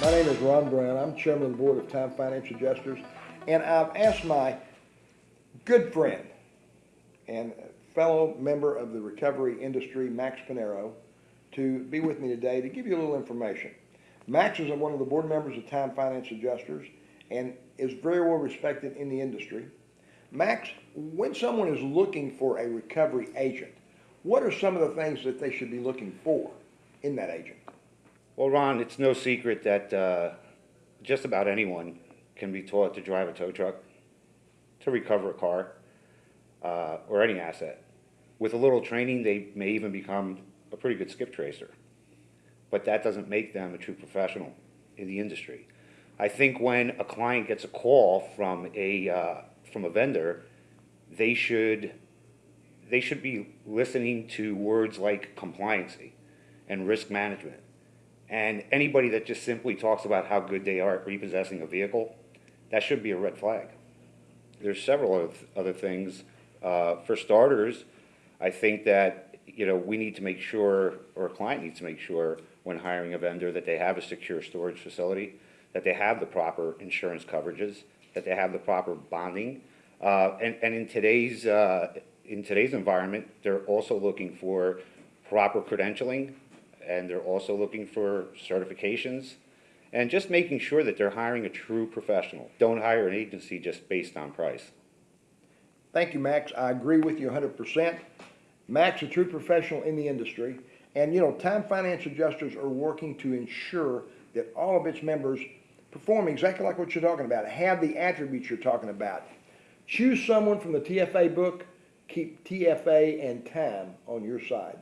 My name is Ron Brown. I'm chairman of the board of Time Finance Adjusters, and I've asked my good friend and fellow member of the recovery industry, Max Pinero, to be with me today to give you a little information. Max is one of the board members of Time Finance Adjusters and is very well respected in the industry. Max, when someone is looking for a recovery agent, what are some of the things that they should be looking for in that agent? Well, Ron, it's no secret that just about anyone can be taught to drive a tow truck, to recover a car, or any asset. With a little training, they may even become a pretty good skip tracer. But that doesn't make them a true professional in the industry. I think when a client gets a call from a vendor, they should be listening to words like compliancy and risk management. And anybody that just simply talks about how good they are at repossessing a vehicle, that should be a red flag. There's several other things. For starters, I think that we need to make sure, or a client needs to make sure, when hiring a vendor, that they have a secure storage facility, that they have the proper insurance coverages, that they have the proper bonding, and in today's environment, they're also looking for proper credentialing, and they're also looking for certifications, and just making sure that they're hiring a true professional. Don't hire an agency just based on price. Thank you, Max. I agree with you 100%. Max is a true professional in the industry, and Time Finance Adjusters are working to ensure that all of its members perform exactly like what you're talking about, have the attributes you're talking about. Choose someone from the TFA book, keep TFA and Time on your side.